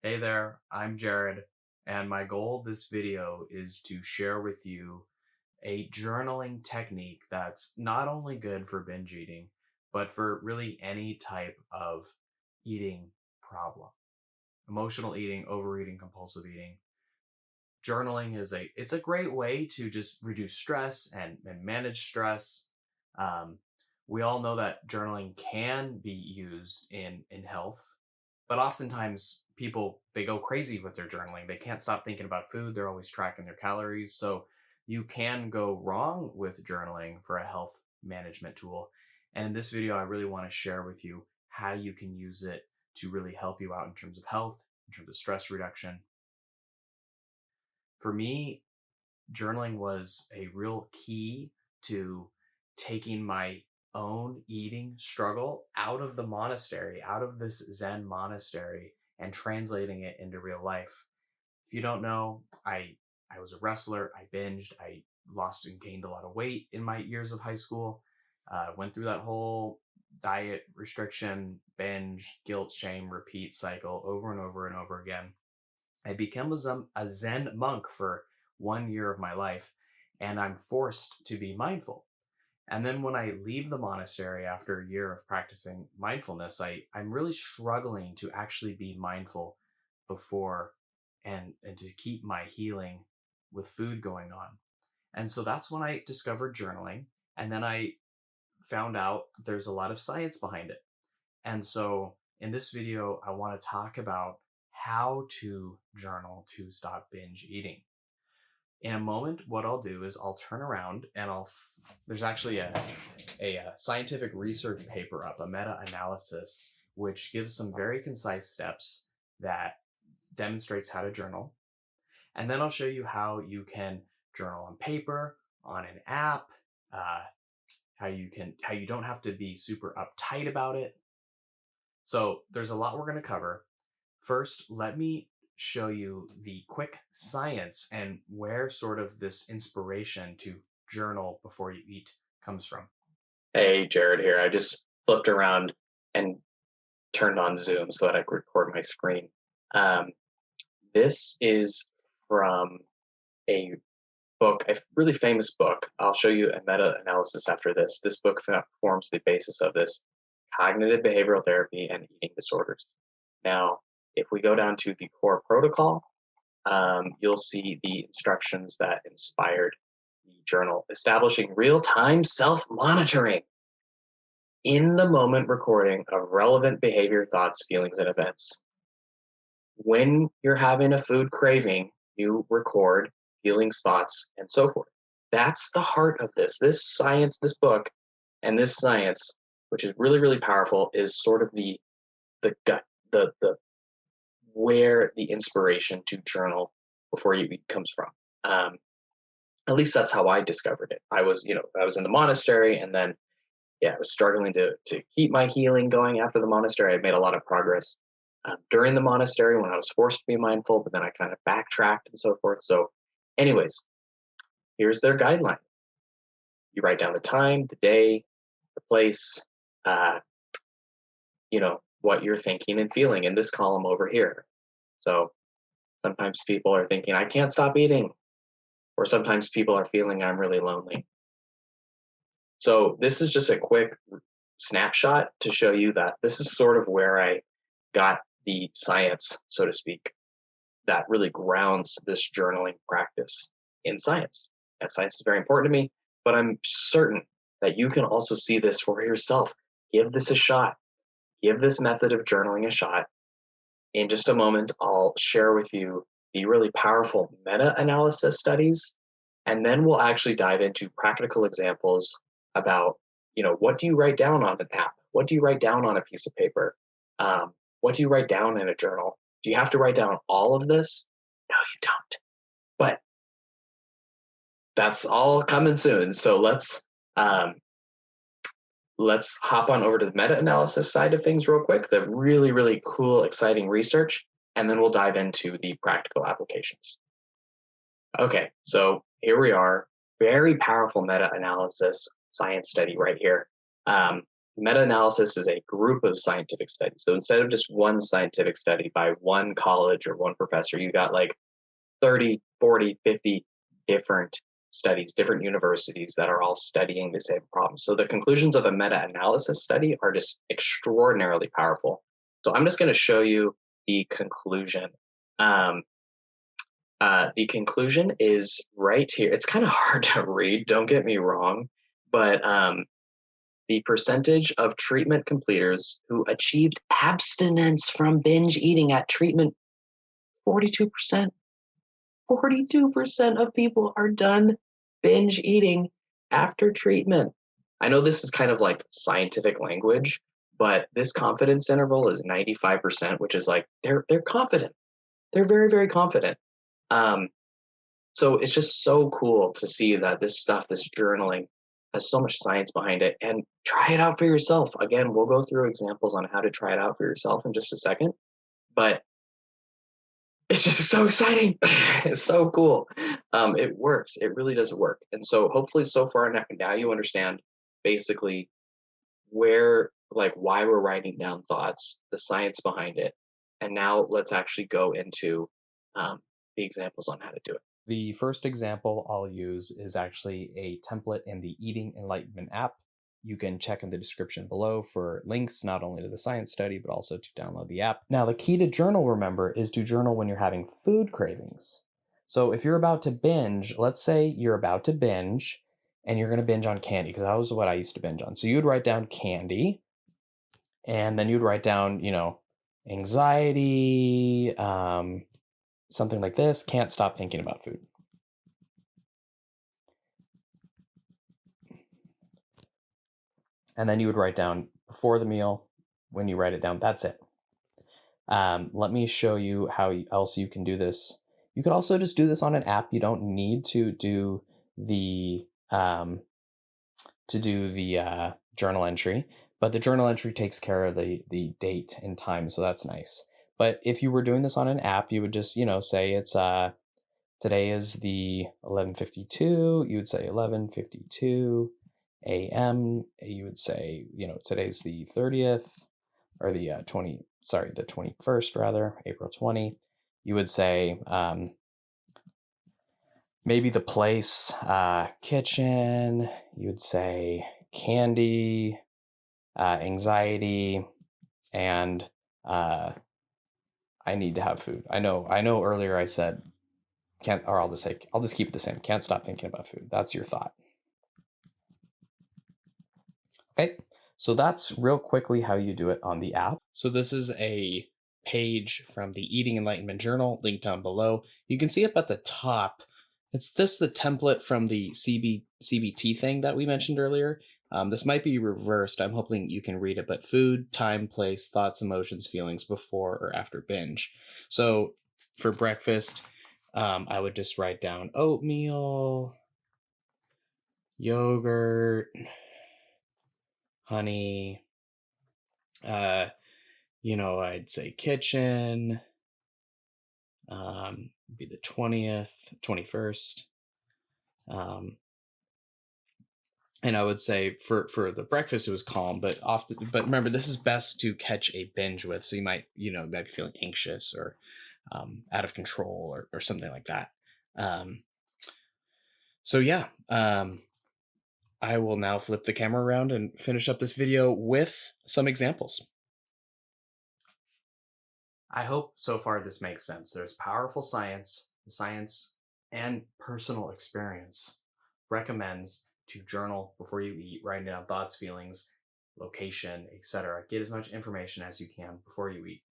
Hey there, I'm Jared, and my goal this video is to share with you a journaling technique that's not only good for binge eating, but for really any type of eating problem. Emotional eating, overeating, compulsive eating. Journaling is it's a great way to just reduce stress and manage stress. Um, we all know that journaling can be used in health, but oftentimes people they go crazy with their journaling. They can't stop thinking about food. They're always tracking their calories. So you can go wrong with journaling for a health management tool. And in this video, I really want to share with you how you can use it to really help you out in terms of health, in terms of stress reduction. For me, journaling was a real key to taking my own eating struggle out of the monastery, out of this Zen monastery, and translating it into real life. If you don't know, I was a wrestler. I binged. I lost and gained a lot of weight in my years of high school. Went through that whole diet restriction, binge, guilt, shame, repeat cycle over and over and over again. I became a Zen monk for 1 year of my life, and I'm forced to be mindful. And then when I leave the monastery after a year of practicing mindfulness, I'm really struggling to actually be mindful before and to keep my healing with food going on. And so that's when I discovered journaling. And then I found out there's a lot of science behind it. And so in this video, I want to talk about how to journal to stop binge eating. In a moment, what I'll do is I'll turn around and there's actually a scientific research paper up, a meta-analysis, which gives some very concise steps that demonstrates how to journal. And then I'll show you how you can journal on paper, on an app, uh, how you don't have to be super uptight about it. So there's a lot we're going to cover. First, let me show you the quick science and where sort of this inspiration to journal before you eat comes from. Hey, Jared here. I just flipped around and turned on Zoom so that I could record my screen. Um, this is from a book, a really famous book. I'll show you a meta analysis after this. This book forms the basis of this cognitive behavioral therapy and eating disorders. Now, if we go down to the core protocol, you'll see the instructions that inspired the journal, establishing real time self monitoring in the moment recording of relevant behavior, thoughts, feelings, and events. When you're having a food craving, you record feelings, thoughts, and so forth. That's the heart of this. This science, this book, and this science, which is really, really powerful, is sort of the gut, the where the inspiration to journal before you eat comes from. At least that's how I discovered it. I was in the monastery, and then I was struggling to keep my healing going after the monastery. I made a lot of progress during the monastery when I was forced to be mindful, but then I kind of backtracked and so forth. So, anyways, here's their guideline. You write down the time, the day, the place, uh, what you're thinking and feeling in this column over here. So sometimes people are thinking, I can't stop eating. Or sometimes people are feeling I'm really lonely. So this is just a quick snapshot to show you that this is sort of where I got the science, so to speak, that really grounds this journaling practice in science. And science is very important to me, but I'm certain that you can also see this for yourself. Give this a shot. Give this method of journaling a shot. In just a moment, I'll share with you the really powerful meta analysis studies, and then we'll actually dive into practical examples about, what do you write down on an app? What do you write down on a piece of paper? What do you write down in a journal? Do you have to write down all of this? No, you don't. But that's all coming soon. So um, let's hop on over to the meta-analysis side of things real quick, the really, really cool, exciting research, and then we'll dive into the practical applications. Okay, so here we are, very powerful meta-analysis science study right here. Meta-analysis is a group of scientific studies. So instead of just one scientific study by one college or one professor, you got like 30, 40, 50 different studies, different universities that are all studying the same problem. So the conclusions of a meta-analysis study are just extraordinarily powerful. So I'm just going to show you the conclusion. Um, the conclusion is right here. It's kind of hard to read, don't get me wrong, but the percentage of treatment completers who achieved abstinence from binge eating at treatment, 42%. 42% of people are done binge eating after treatment. I know this is kind of like scientific language, but this confidence interval is 95%, which is like they're confident. They're very, very confident. Um, so it's just so cool to see that this stuff, this journaling, has so much science behind it. And try it out for yourself. Again, we'll go through examples on how to try it out for yourself in just a second. But it's just so exciting. It's so cool. It works. It really does work. And so hopefully so far now you understand basically where, like, why we're writing down thoughts, the science behind it. And now let's actually go into the examples on how to do it. The first example I'll use is actually a template in the Eating Enlightenment app. You can check in the description below for links not only to the science study, but also to download the app. Now, the key to journal, remember, is to journal when you're having food cravings. So if you're about to binge, let's say you're about to binge and you're going to binge on candy, because that was what I used to binge on. So you would write down candy, and then you'd write down, anxiety, something like this, can't stop thinking about food. And then you would write down before the meal, when you write it down, that's it. Let me show you how else you can do this. You could also just do this on an app. You don't need to do the journal entry, but the journal entry takes care of the date and time, so that's nice. But if you were doing this on an app, you would just say it's today is the 11:52. You would say 11:52 a.m. You would say today's the 30th, or the 21st rather, April 20. You would say maybe the place, kitchen. You would say candy, anxiety, and I need to have food. I know earlier I said can't, or I'll just keep it the same. Can't stop thinking about food. That's your thought. Okay, so that's real quickly how you do it on the app. So this is a page from the Eating Enlightenment Journal, linked down below. You can see up at the top, it's just the template from the CBT thing that we mentioned earlier. This might be reversed. I'm hoping you can read it, but food, time, place, thoughts, emotions, feelings before or after binge. So for breakfast, I would just write down oatmeal, yogurt, honey, I'd say kitchen, be the 20th, 21st. And I would say for the breakfast, it was calm, but remember, this is best to catch a binge with. So you might be feeling anxious or out of control or something like that. So yeah, I will now flip the camera around and finish up this video with some examples. I hope so far this makes sense. There's powerful science and personal experience recommends to journal before you eat, writing down thoughts, feelings, location, etc. Get as much information as you can before you eat.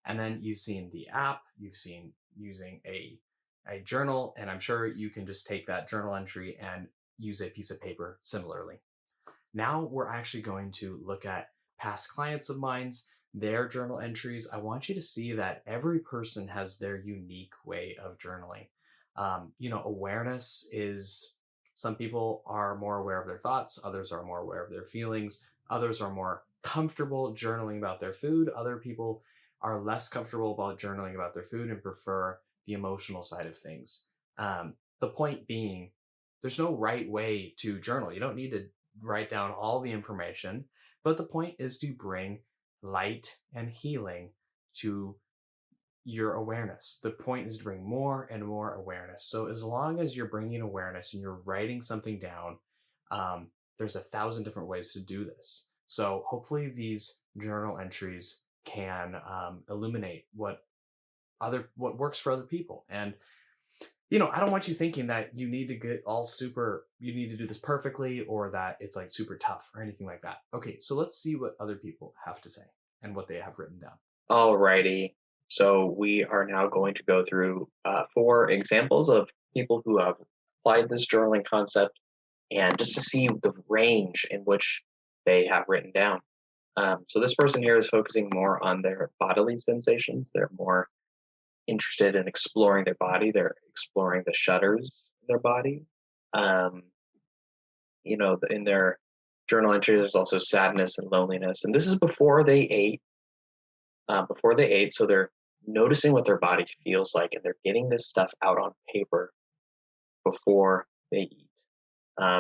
And then you've seen the app, you've seen using a journal, and I'm sure you can just take that journal entry and use a piece of paper similarly. Now we're actually going to look at past clients of mine's, their journal entries. I want you to see that every person has their unique way of journaling. Awareness is, some people are more aware of their thoughts, others are more aware of their feelings, others are more comfortable journaling about their food, other people are less comfortable about journaling about their food and prefer the emotional side of things. The point being, there's no right way to journal. You don't need to write down all the information. But the point is to bring light and healing to your awareness. The point is to bring more and more awareness. So as long as you're bringing awareness and you're writing something down, there's 1,000 different ways to do this. So hopefully these journal entries can illuminate what works for other people. And I don't want you thinking that you need to get all super, you need to do this perfectly or that it's like super tough or anything like that. Okay, so let's see what other people have to say and what they have written down. Alrighty. So we are now going to go through 4 examples of people who have applied this journaling concept, and just to see the range in which they have written down. So this person here is focusing more on their bodily sensations. They're more interested in exploring their body. They're exploring the shudders in their body. Um, in their journal entry, there's also sadness and loneliness. And this is before they ate. So they're noticing what their body feels like, and they're getting this stuff out on paper before they eat.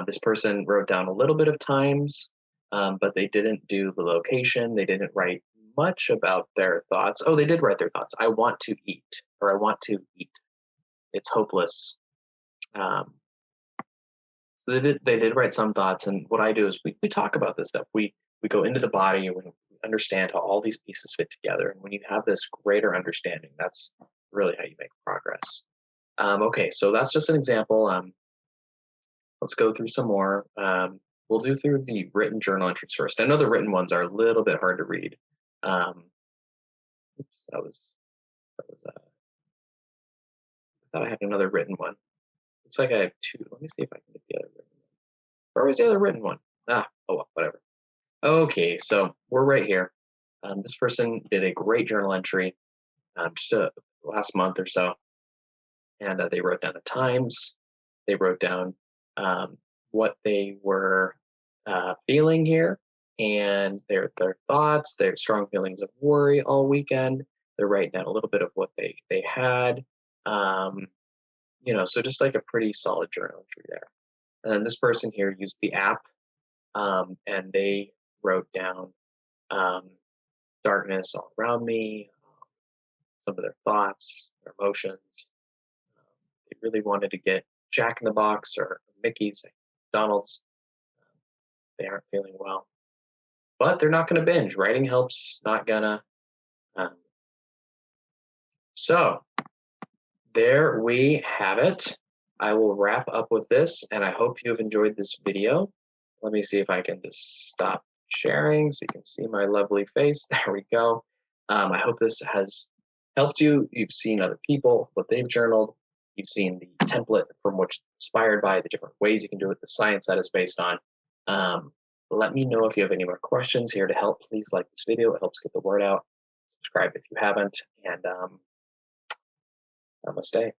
This person wrote down a little bit of times, but they didn't do the location. They didn't write much about their thoughts. Oh, they did write their thoughts. I want to eat, or I want to eat. It's hopeless. Um, so they did write some thoughts, and what I do is we talk about this stuff. We go into the body and we understand how all these pieces fit together. And when you have this greater understanding, that's really how you make progress. Okay, so that's just an example. Let's go through some more. We'll do through the written journal entries first. I know the written ones are a little bit hard to read. Um, oops, I thought I had another written one. Looks like I have 2. Let me see if I can get the other written one. Where was the other written one? Oh well, whatever. Okay, so we're right here. This person did a great journal entry just last month or so, and they wrote down the times. They wrote down um, what they were feeling here, and their thoughts, their strong feelings of worry all weekend. They're writing down a little bit of what they had. Um, so just like a pretty solid journal entry there. And then this person here used the app, and they wrote down um, darkness all around me, some of their thoughts, their emotions. They really wanted to get Jack in the Box or Mickey's, McDonald's. They aren't feeling well, but they're not going to binge. Writing helps, not gonna. Um, so there we have it. I will wrap up with this, and I hope you have enjoyed this video. Let me see if I can just stop sharing so you can see my lovely face. There we go. I hope this has helped you. You've seen other people, what they've journaled. You've seen the template from which it's inspired by, the different ways you can do it, the science that it's based on. Um, Let me know if you have any more questions here to help. Please like this video. It helps get the word out. Subscribe if you haven't. And namaste.